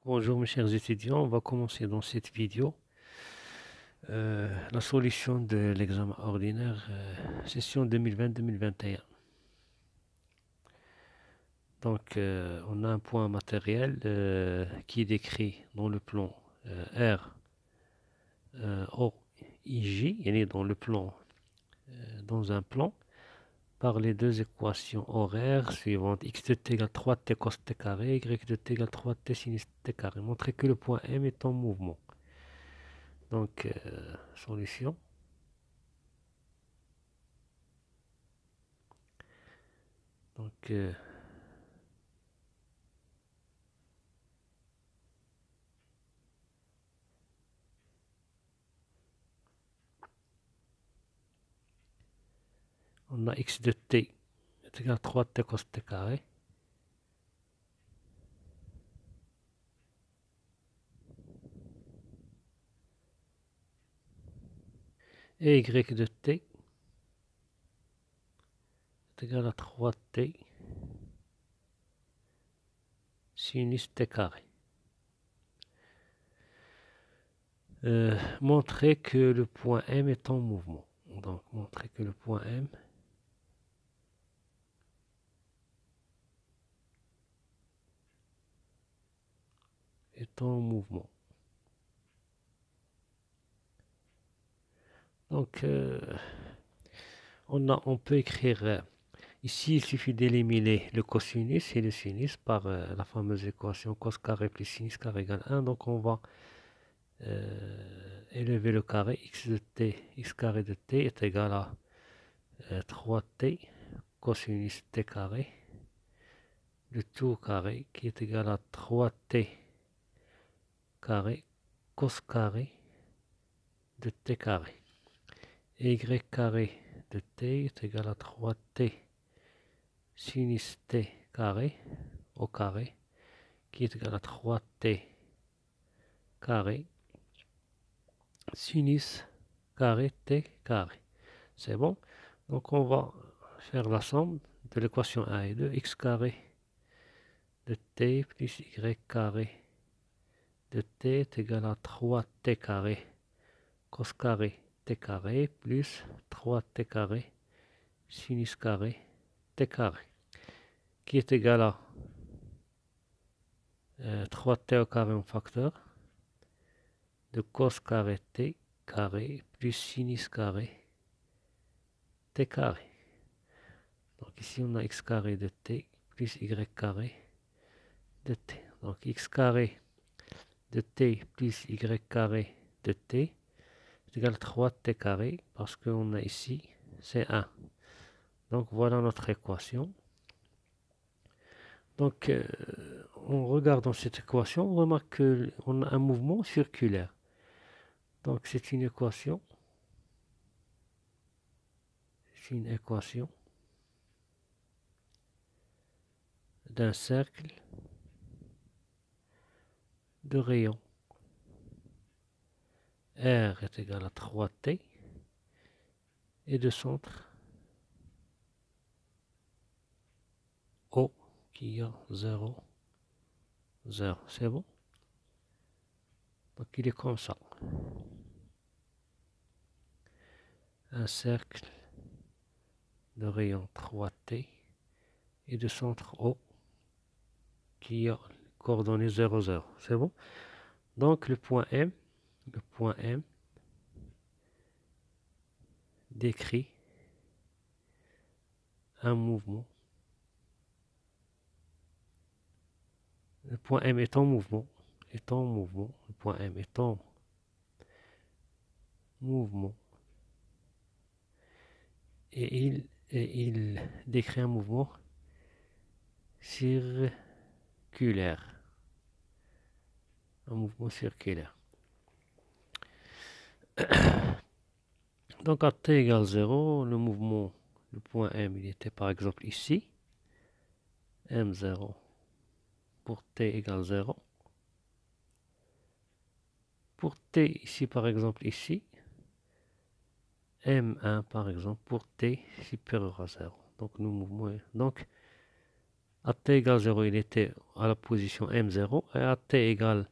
Bonjour mes chers étudiants, on va commencer dans cette vidéo la solution de l'examen ordinaire session 2020-2021. Donc on a un point matériel qui est décrit dans le plan R OIJ, il est dans le plan, dans un plan par les deux équations horaires suivantes x de t égale 3t cos t carré, y de t égale 3t sin t carré. Montrer que le point M est en mouvement. Donc, solution. Donc, on a x de t est égal à 3t cos t carré. Et y de t est égal à 3t sinus t carré. Montrer que le point M est en mouvement. Donc, montrer que le point M est en mouvement. Donc, on peut écrire ici, il suffit d'éliminer le cosinus et le sinus par la fameuse équation cos carré plus sinus carré égale 1. Donc, on va élever le carré x de t, x carré de t est égal à 3t cosinus t carré, le tout au carré qui est égal à 3t carré cos carré de t carré. Et y carré de t est égal à 3t sinus t carré au carré qui est égal à 3t carré sinus carré t carré. C'est bon? Donc on va faire la somme de l'équation 1 et 2, x carré de t plus y carré de t est égal à 3t carré cos carré t carré plus 3t carré sinus carré t carré qui est égal à 3t au carré en facteur de cos carré t carré plus sinus carré t carré. Donc ici on a x carré de t plus y carré de t. Donc x carré de t plus y carré de t est égal à 3t carré parce qu'on a ici c'est 1. Donc voilà notre équation. Donc en regardant cette équation, on remarque qu'on a un mouvement circulaire. Donc c'est une équation d'un cercle de rayon R est égal à 3t et de centre O qui a 0, 0. C'est bon? Donc il est comme ça. Un cercle de rayon 3t et de centre O qui a coordonnées 0, 0. C'est bon? Donc le point M décrit un mouvement. Le point M est en mouvement. Le point M est en mouvement. Et il décrit un mouvement circulaire. Un mouvement circulaire. Donc à t égale 0, le mouvement, le point M, il était par exemple ici. M0 pour t égale 0. Pour t ici par exemple ici. M1 par exemple pour t supérieur à 0. Donc le mouvement est... Donc à t égale 0, il était à la position M0, et à t égale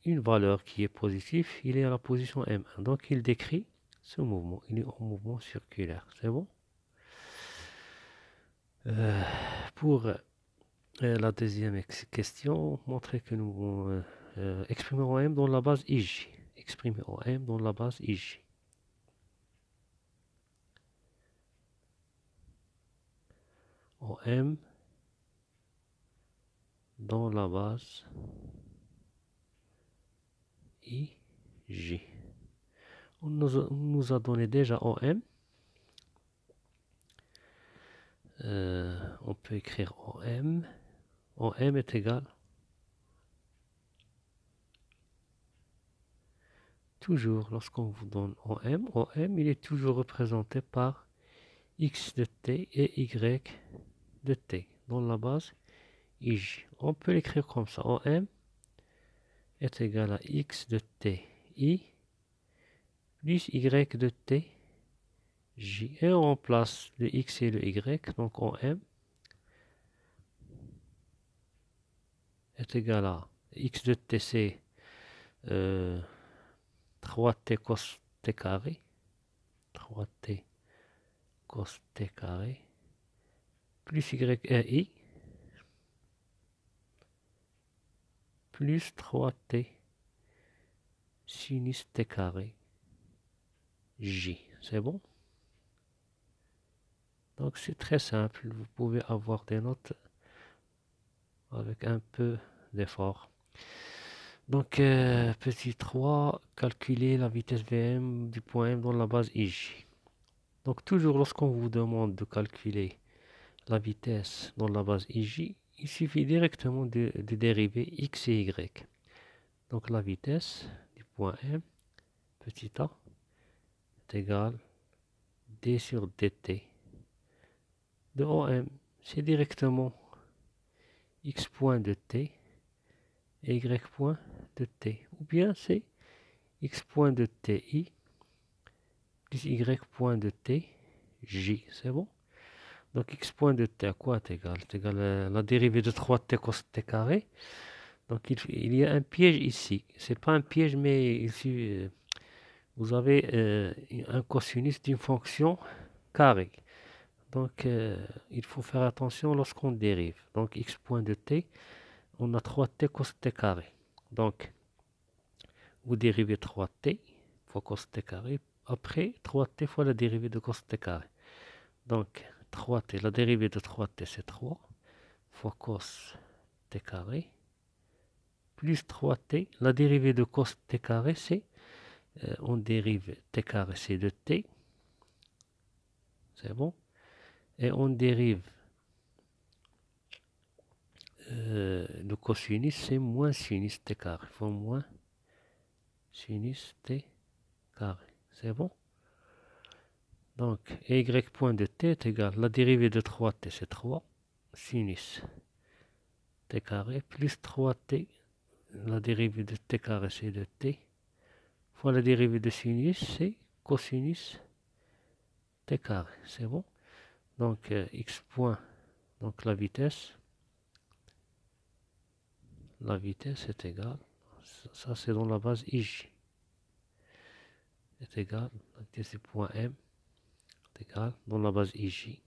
une valeur qui est positive, il est à la position M1. Donc il décrit ce mouvement, il est en mouvement circulaire. C'est bon? Pour la deuxième question, montrer que nous exprimer OM dans la base IJ. Exprimer OM dans la base IJ. OM dans la base IJ. On nous a donné déjà OM. On peut écrire OM. OM est égal toujours lorsqu'on vous donne OM. OM il est toujours représenté par X de T et Y de T dans la base IJ. On peut l'écrire comme ça. OM est égal à X de T I plus Y de T J. Et on remplace le X et le Y. Donc OM est égal à X de T, c'est 3T cos T carré. 3T cos T carré. Plus I. Plus 3T sinus T carré J. C'est bon? Donc c'est très simple. Vous pouvez avoir des notes avec un peu d'effort. Donc petit 3, calculer la vitesse Vm du point M dans la base IJ. Donc toujours lorsqu'on vous demande de calculer la vitesse dans la base IJ, il suffit directement de dériver X et Y. Donc la vitesse du point M, petit a, est égale d sur dt de OM. C'est directement X point de t et Y point de t. Ou bien c'est X point de ti plus Y point de t j. C'est bon? Donc X point de t à quoi est égal? C'est égal à la dérivée de 3t cos t carré. Donc il y a un piège ici. C'est pas un piège, mais ici vous avez un cosinus d'une fonction carrée. Donc il faut faire attention lorsqu'on dérive. Donc X point de t, on a 3t cos t carré. Donc vous dérivez 3t fois cos t carré. Après 3t fois la dérivée de cos t carré. Donc 3t, la dérivée de 3t c'est 3 fois cos t carré plus 3t. La dérivée de cos t carré c'est, on dérive t carré c'est de t. C'est bon? Et on dérive le cosinus c'est moins sinus t carré. Il faut moins sinus t carré. C'est bon? Donc, y point de t est égal, la dérivée de 3t c'est 3 sinus t carré plus 3t, la dérivée de t carré c'est de t, fois la dérivée de sinus c'est cosinus t carré. C'est bon? Donc, x point, donc la vitesse est égale, ça c'est dans la base IJ, est égal, la vitesse du point M est égale dans la base IJ.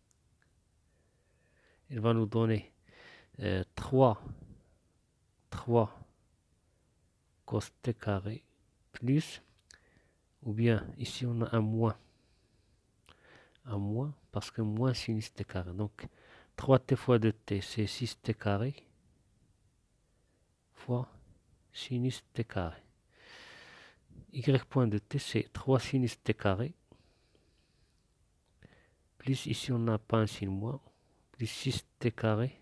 Il va nous donner 3 cos t carré plus, ou bien ici on a un moins parce que moins sinus t carré. Donc 3t fois 2t c'est 6t carré fois sinus t carré. Y point de t c'est 3 sinus t carré plus ici on n'a pas un signe moins plus 6t carré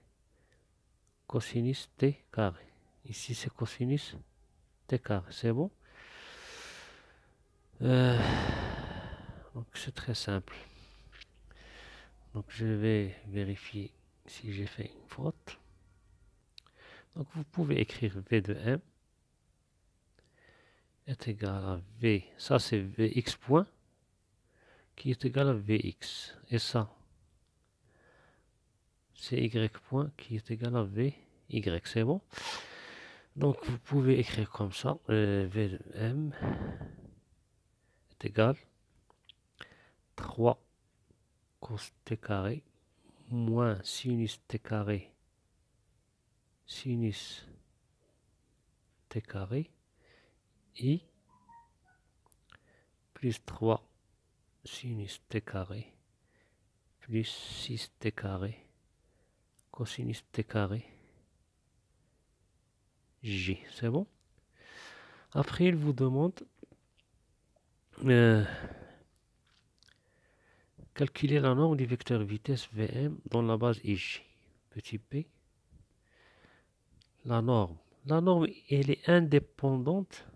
cosinus t carré. Ici c'est cosinus t carré. C'est bon? Donc c'est très simple. Donc je vais vérifier si j'ai fait une faute. Donc vous pouvez écrire V de M est égal à V, ça c'est Vx point qui est égal à Vx. Et ça, c'est y point qui est égal à v y, c'est bon? Donc vous pouvez écrire comme ça, v de m est égal 3 cos t carré moins sinus t carré sinus t carré i plus 3 sinus t carré plus 6t carré cosinus t carré j, c'est bon? Après il vous demande calculer la norme du vecteur vitesse Vm dans la base ij. Petit p. La norme. La norme, elle est indépendante,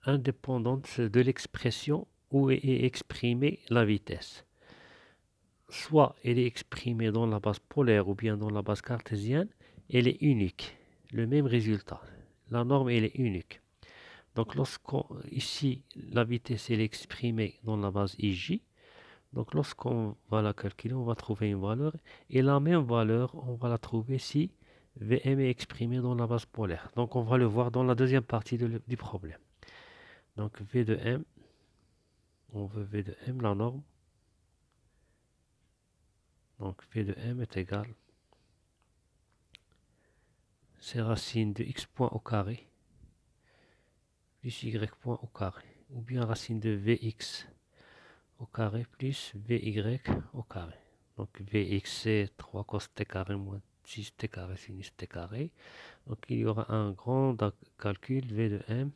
indépendante de l'expression où est exprimée la vitesse. Soit elle est exprimée dans la base polaire ou bien dans la base cartésienne, elle est unique. Le même résultat. La norme, elle est unique. Donc, ici, la vitesse elle est exprimée dans la base ij. Donc, lorsqu'on va la calculer, on va trouver une valeur. Et la même valeur, on va la trouver si Vm est exprimé dans la base polaire. Donc, on va le voir dans la deuxième partie du problème. Donc, V de m, on veut V de m, la norme. Donc, V de m est égal, c'est racine de x point au carré plus y point au carré. Ou bien racine de Vx au carré plus Vy au carré. Donc Vx c'est 3 cos t carré moins 6 t carré sinus t carré. Donc il y aura un grand calcul V de m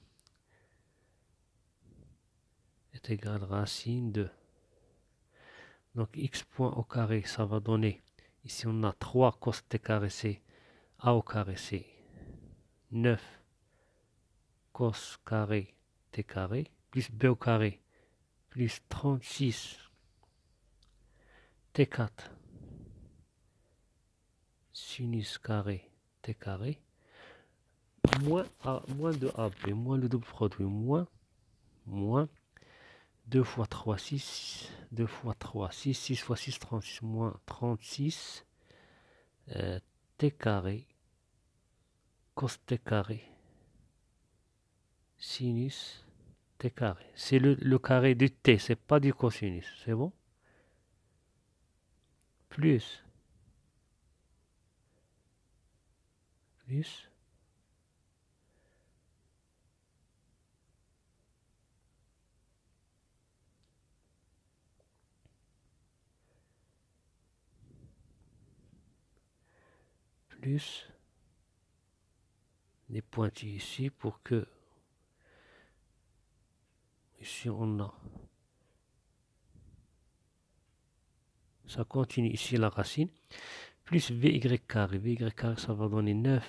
est égal racine de. Donc x point au carré ça va donner, ici on a 3 cos t carré c'est a au carré c'est 9 cos carré t carré plus b au carré plus 36 T4 sinus carré T carré moins de AB, moins le double produit, moins 2 fois 3, 6, 2 fois 3, 6, 6 fois 6, 36, moins 36 T carré cos T carré sinus T carré. C'est le carré du T, c'est pas du cosinus, c'est bon? Plus les pointillés ici pour que ici on a, ça continue ici la racine, plus Vy carré. Vy carré ça va donner 9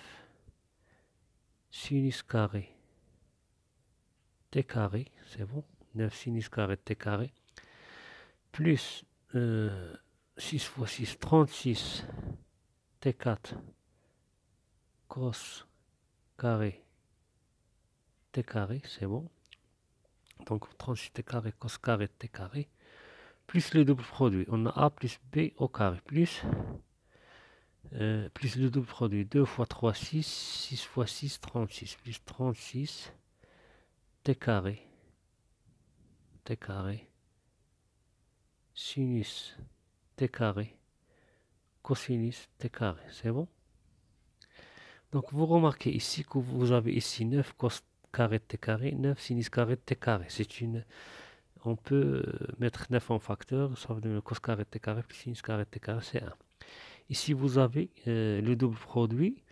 sinus carré T carré, c'est bon, 9 sinus carré T carré, plus 6 fois 6, 36 T4 cos carré T carré, c'est bon. Donc 36 T carré cos carré T carré, plus le double produit. On a A plus B au carré, plus le double produit. 2 fois 3, 6, 6 fois 6, 36, plus 36 T carré sinus T carré cosinus T carré, c'est bon? Donc vous remarquez ici que vous avez ici 9 cos carré T carré, 9 sinus carré T carré. On peut mettre 9 en facteur, ça va donner cos carré T carré plus sinus carré T carré, c'est 1. Ici vous avez le double produit,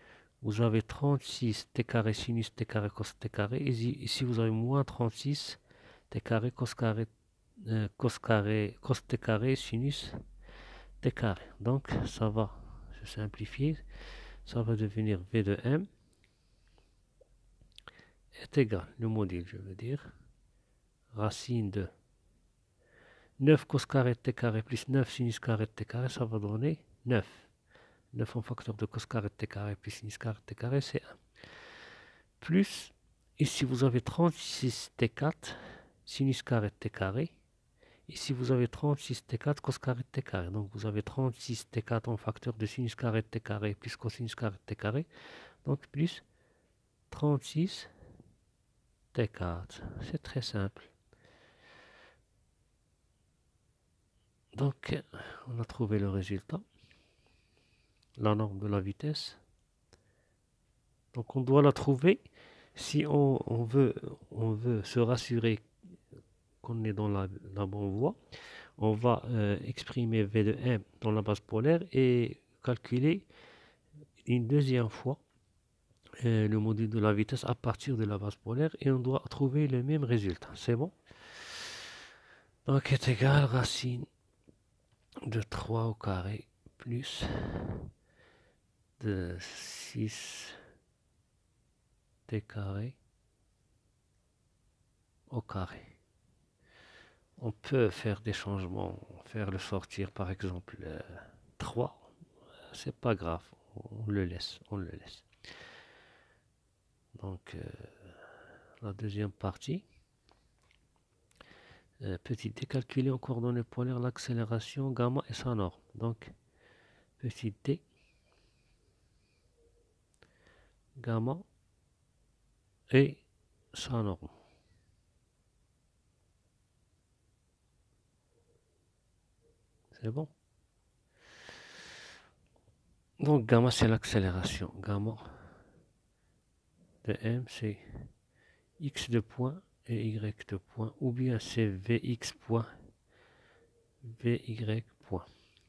vous avez 36 T carré sinus T carré cos T carré, et ici vous avez moins 36 T carré cos T carré sinus T carré. Donc ça va se simplifier, ça va devenir V de m est égal, le module je veux dire, racine de 9 cos carré T carré plus 9 sinus carré T carré, ça va donner 9. 9 en facteur de cos carré T carré plus sinus carré T carré, c'est 1. Plus, ici vous avez 36 T4 sinus carré T carré, Ici, vous avez 36 T4 cos carré de T carré. Donc, vous avez 36 T4 en facteur de sinus carré de T carré plus cosinus carré de T carré. Donc, plus 36 T4. C'est très simple. Donc, on a trouvé le résultat. La norme de la vitesse. Donc, on doit la trouver si on veut se rassurer qu'on est dans la bonne voie. On va exprimer V de M dans la base polaire et calculer une deuxième fois le module de la vitesse à partir de la base polaire et on doit trouver le même résultat. C'est bon? Donc est égal racine de 3 au carré plus de 6 t carré au carré. On peut faire des changements, faire le sortir par exemple 3, c'est pas grave, on le laisse. Donc la deuxième partie, petit d, calculer en coordonnées polaires l'accélération gamma et sa norme. Donc petit d, gamma et sa norme. C'est bon? Donc gamma c'est l'accélération. Gamma de m c'est x de point et y de point, ou bien c'est vx point, vy point.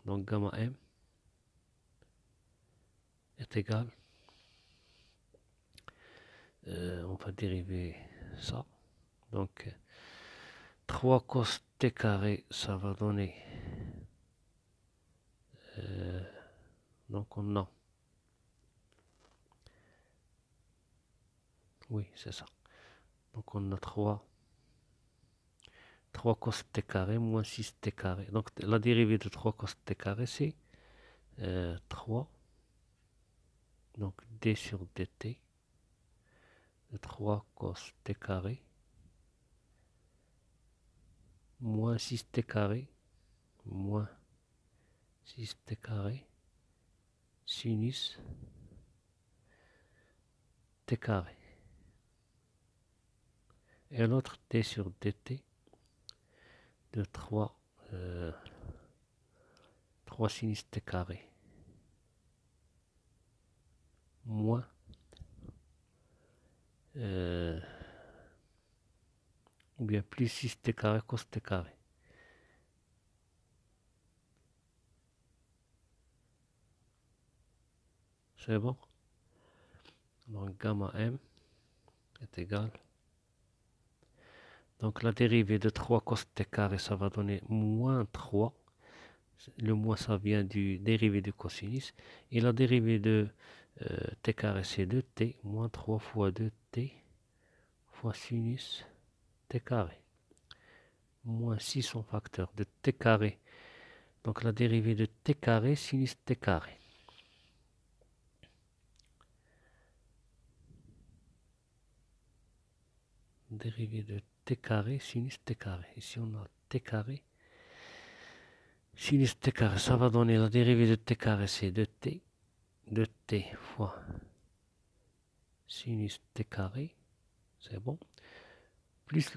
Donc gamma m est égal, on va dériver ça. Donc 3 cos t carré, ça va donner, donc on a, oui c'est ça. Donc on a 3 cos t carré moins 6 t carré. Donc la dérivée de 3 cos t carré c'est 3, donc d sur dt de 3 cos t carré moins 6 t carré moins 6 t carré sinus t carré. Et l'autre d sur dt de 3 sinus t carré moins ou bien plus 6 t carré cos t carré. C'est bon? Donc gamma m est égal. Donc la dérivée de 3 cos t carré, ça va donner moins 3. Le moins, ça vient du dérivé du cosinus. Et la dérivée de t carré, c'est 2t, moins 3 fois 2t fois sinus t carré. Moins 6 en facteur de t carré. Donc la dérivée de t carré, sinus t carré. Dérivée de t carré, sinus t carré. Ici on a t carré, sinus t carré. Ça va donner la dérivée de t carré, c'est 2t. 2t fois sinus t carré. C'est bon. Plus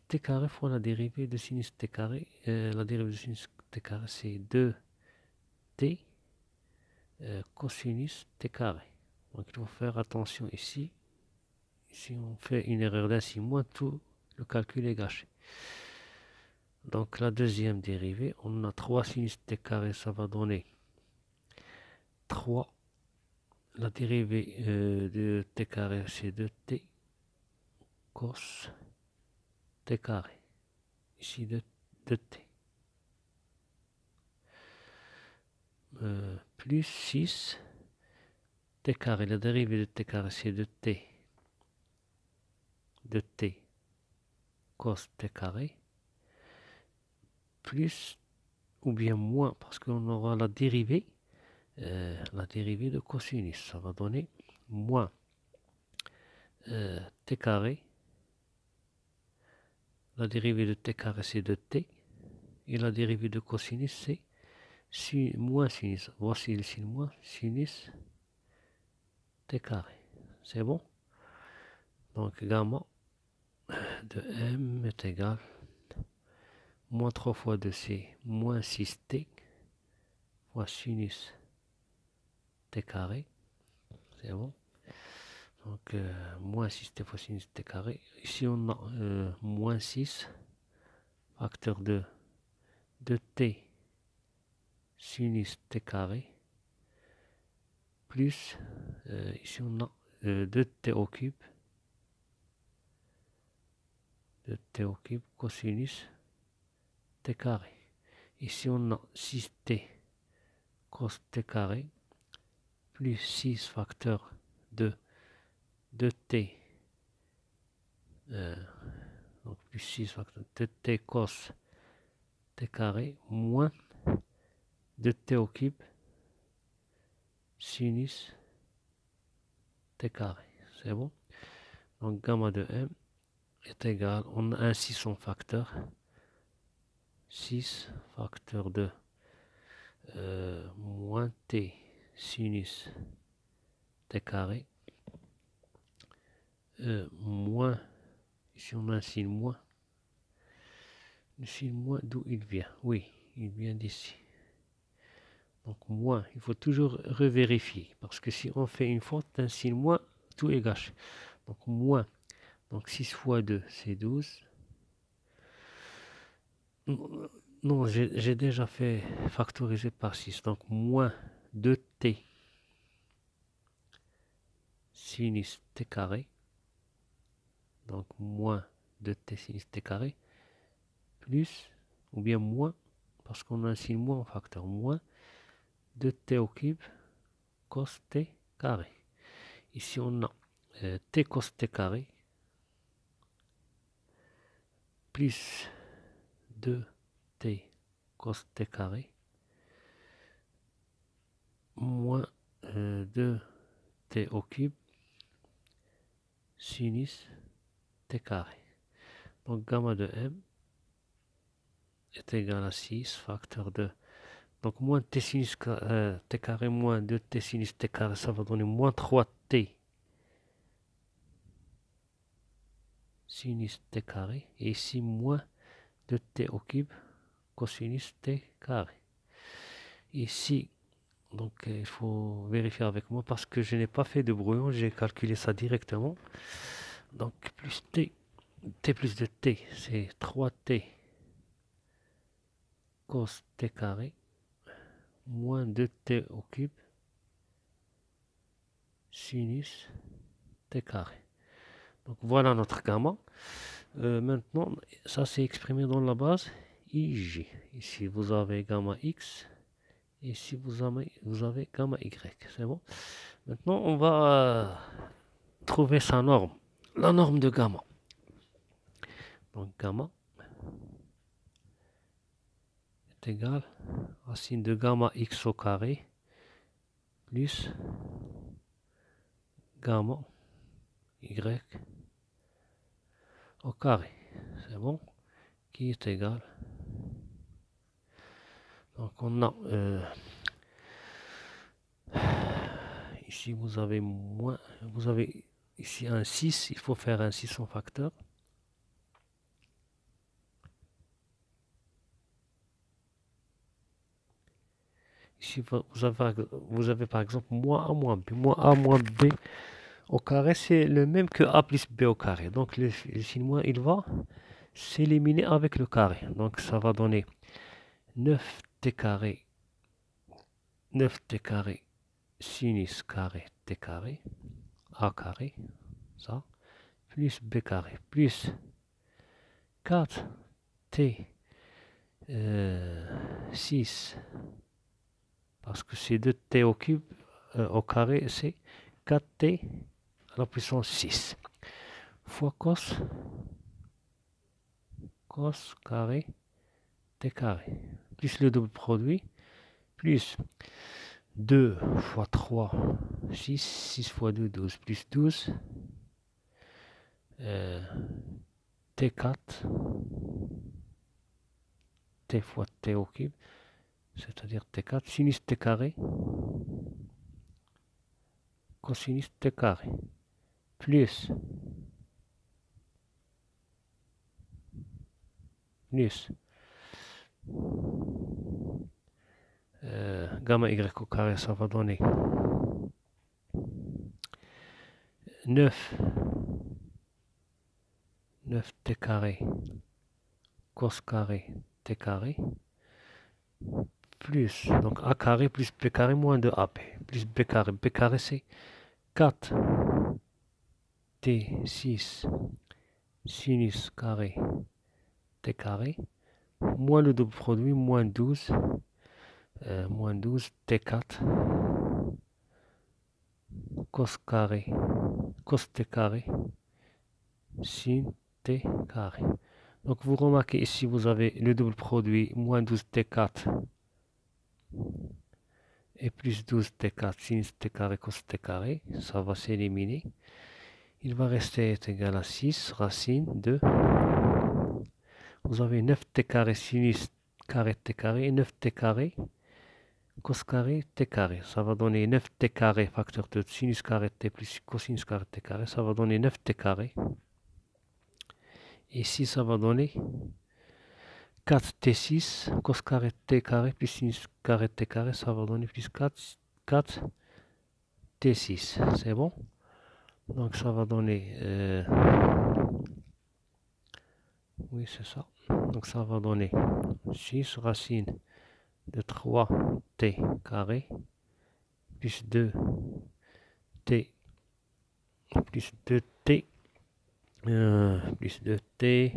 t carré fois la dérivée de sinus t carré. La dérivée de sinus t carré, c'est 2t cosinus t carré. Donc il faut faire attention ici. Si on fait une erreur d'ainsi, moins tout le calcul est gâché. Donc la deuxième dérivée, on a 3 sinus t carré, ça va donner 3. La dérivée de t carré, c'est 2t cos t carré. Ici 2t. Plus 6 t carré. La dérivée de t carré, c'est 2t cos t carré. Plus ou bien moins, parce qu'on aura la dérivée de cosinus. Ça va donner moins t carré. La dérivée de t carré, c'est 2t. Et la dérivée de cosinus, c'est moins sinus. Voici le signe moins, sinus t carré. C'est bon? Donc gamma de m est égal moins 3 fois 2c moins 6t fois sinus t carré. C'est bon? Donc moins 6t fois sinus t carré. Ici on a moins 6 facteur de 2t sinus t carré plus ici on a 2t au cube cosinus t carré. Ici on a 6t cos t carré plus 6 facteur de 2t donc plus 6 facteur de t cos t carré moins 2t au cube sinus t carré. C'est bon? Donc gamma de m est égal, on a un 6 en facteur, 6 facteur de moins t sinus t carré moins, ici on a un signe moins, le signe moins d'où il vient? Oui, il vient d'ici. Donc moins, il faut toujours revérifier, parce que si on fait une faute d'un signe moins, tout est gâché. Donc moins, donc 6 fois 2, c'est 12. Non, j'ai déjà fait factoriser par 6, donc moins 2t sinus t carré, donc moins 2t sinus t carré, plus, ou bien moins, parce qu'on a un signe moins en facteur, moins 2t au cube cos t carré. Ici on a t cos t carré plus 2t cos t carré moins 2t au cube sinus t carré. Donc gamma de m est égal à 6 facteur de, donc moins t sinus t carré moins 2t sinus t carré, ça va donner moins 3t sinus t carré, et ici moins 2t au cube cosinus t carré. Ici, donc il faut vérifier avec moi parce que je n'ai pas fait de brouillon, j'ai calculé ça directement. Donc plus t plus de t, c'est 3t cos t carré moins 2t au cube sinus t carré. Donc voilà notre gamma. Maintenant, ça c'est exprimé dans la base Ij. Ici vous avez gamma x, et ici vous avez gamma y. C'est bon. Maintenant on va trouver sa norme, la norme de gamma. Donc gamma est égal à racine de gamma x au carré plus gamma y au carré. C'est bon? Qui est égal. Donc on a ici vous avez moins, vous avez ici un 6, il faut faire un 6 en facteur. Ici vous avez par exemple moins a moins b. Moins a moins b au carré, c'est le même que a plus b au carré. Donc le signe moins, il va s'éliminer avec le carré. Donc ça va donner 9t carré, 9t carré sinus carré t carré, a carré, ça, plus b carré, plus 4t 6, parce que c'est 2t au cube, au carré, c'est 4t à la puissance 6, fois cos carré t carré, plus le double produit, plus 2 fois 3, 6, 6 fois 2, 12, plus 12, T4 t fois t au cube, c'est-à-dire t4, sinus t carré, cosinus t carré, plus gamma y au carré, ça va donner 9 t carré cos carré t carré plus, donc a carré plus b carré moins 2ab plus b carré c'est 4 t6 sinus carré t carré moins le double produit moins 12 t4 cos t carré sin t carré. Donc vous remarquez ici vous avez le double produit moins 12 t4 et plus 12 t4 sinus t carré cos t carré, ça va s'éliminer. Il va rester égal à 6 racine de, vous avez 9 t carré sinus carré t carré et 9 t carré cos carré t carré. Ça va donner 9 t carré facteur de sinus carré t plus cosinus carré t carré. Ça va donner 9 t carré. Ici, ça va donner 4 t6 cos carré t carré plus sinus carré t carré. Ça va donner plus 4 t6. C'est bon? Donc ça va donner... oui, c'est ça. Donc ça va donner 6 racine de 3t carré plus 2t plus 2t plus 2t.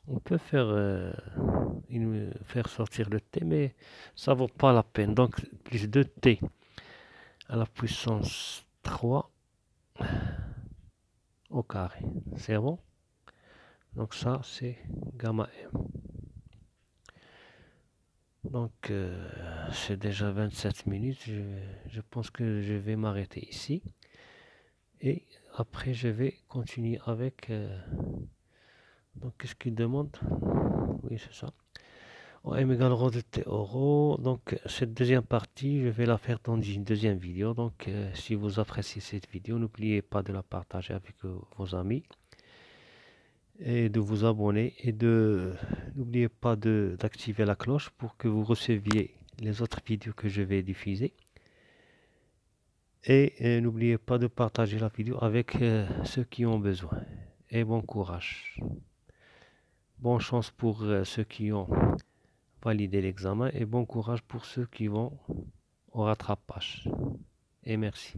On peut faire sortir le t, mais ça vaut pas la peine. Donc plus 2t à la puissance 3 au carré. C'est bon? Donc ça, c'est gamma m. Donc c'est déjà 27 minutes. Je pense que je vais m'arrêter ici. Et après, je vais continuer avec... donc, qu'est-ce qu'il demande? Oui, c'est ça. M égale rho de t au rho. Donc, cette deuxième partie, je vais la faire dans une deuxième vidéo. Donc, si vous appréciez cette vidéo, n'oubliez pas de la partager avec vos amis. Et de vous abonner. Et n'oubliez pas d'activer la cloche pour que vous receviez les autres vidéos que je vais diffuser. Et n'oubliez pas de partager la vidéo avec ceux qui ont besoin. Et bon courage. Bonne chance pour ceux qui ont validé l'examen et bon courage pour ceux qui vont au rattrapage. Et merci.